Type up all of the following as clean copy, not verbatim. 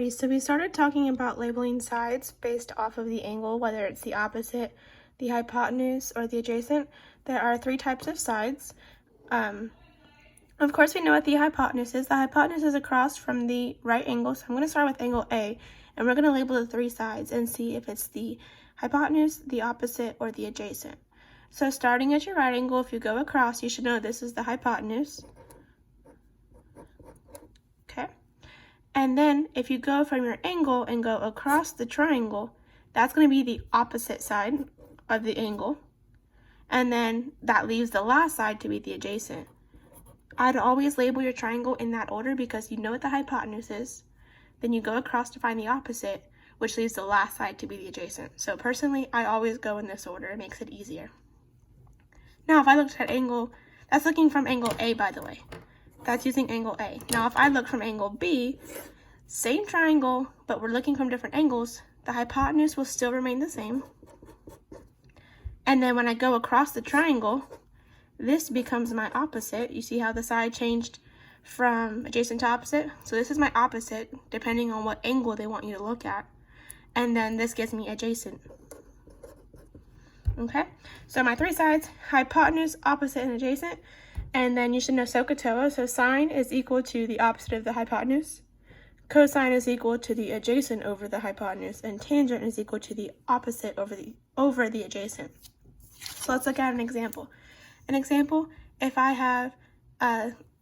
Alrighty, so we started talking about labeling sides based off of the angle, whether it's the opposite, the hypotenuse, or the adjacent. There are three types of sides. Of course, we know what the hypotenuse is. The hypotenuse is across from the right angle, so I'm going to start with angle A, and we're going to label the three sides and see if it's the hypotenuse, the opposite, or the adjacent. So starting at your right angle, if you go across, you should know this is the hypotenuse. Okay. And then if you go from your angle and go across the triangle, that's going to be the opposite side of the angle. And then that leaves the last side to be the adjacent. I'd always label your triangle in that order because you know what the hypotenuse is. Then you go across to find the opposite, which leaves the last side to be the adjacent. So personally, I always go in this order. It makes it easier. Now, if I looked at angle, that's looking from angle A, by the way. That's using angle A. Now, if I look from angle B, same triangle, but we're looking from different angles, the hypotenuse will still remain the same. And then when I go across the triangle, this becomes my opposite. You see how the side changed from adjacent to opposite? So this is my opposite, depending on what angle they want you to look at. And then this gives me adjacent. Okay, so my three sides, hypotenuse, opposite, and adjacent. And then you should know SOHCAHTOA. So sine is equal to the opposite of the hypotenuse. Cosine is equal to the adjacent over the hypotenuse. And tangent is equal to the opposite over the adjacent. So let's look at an example. An example, if I have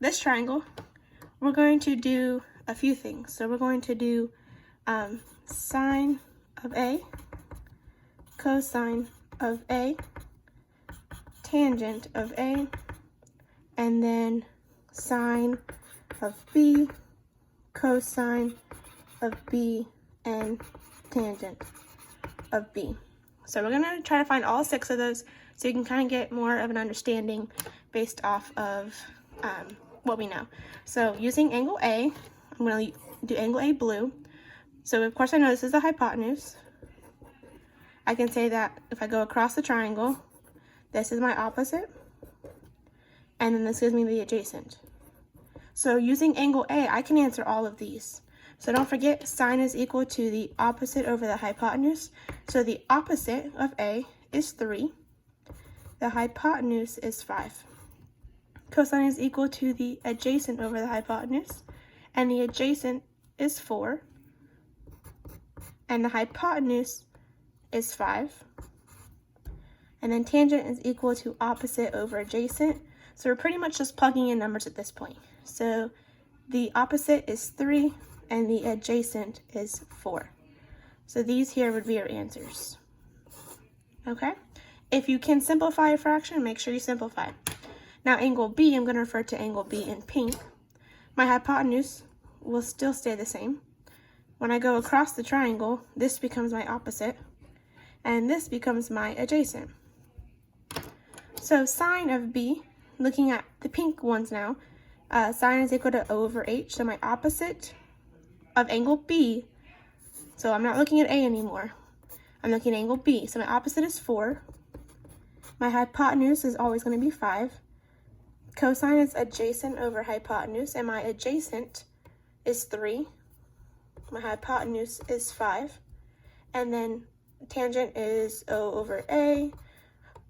this triangle, we're going to do a few things. So we're going to do sine of A, cosine of A, tangent of A, and then sine of B, cosine of B, and tangent of B. So we're going to try to find all six of those so you can kind of get more of an understanding based off of what we know. So using angle A, I'm going to do angle A blue. So of course I know this is the hypotenuse. I can say that if I go across the triangle, this is my opposite, and then this gives me the adjacent. So using angle A, I can answer all of these. So don't forget, sine is equal to the opposite over the hypotenuse. So the opposite of A is 3. The hypotenuse is 5. Cosine is equal to the adjacent over the hypotenuse, and the adjacent is 4. And the hypotenuse is 5. And then tangent is equal to opposite over adjacent. So we're pretty much just plugging in numbers at this point. So the opposite is 3 and the adjacent is 4. So these here would be our answers. Okay? If you can simplify a fraction, make sure you simplify. Now angle B, I'm going to refer to angle B in pink. My hypotenuse will still stay the same. When I go across the triangle, this becomes my opposite, and this becomes my adjacent. So sine of B, looking at the pink ones now, sine is equal to O over H, so my opposite of angle B, so I'm not looking at A anymore, I'm looking at angle B, so my opposite is 4, my hypotenuse is always going to be 5, cosine is adjacent over hypotenuse, and my adjacent is 3, my hypotenuse is 5, and then tangent is O over A,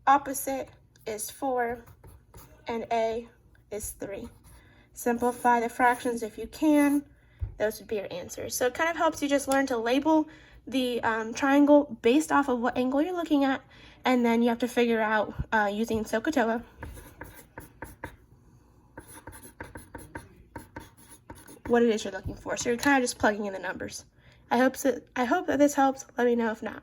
opposite is 4, and A is 3. Simplify the fractions if you can. Those would be your answers. So it kind of helps you just learn to label the triangle based off of what angle you're looking at, and then you have to figure out using SOHCAHTOA what it is you're looking for. So you're kind of just plugging in the numbers. I hope that this helps. Let me know if not.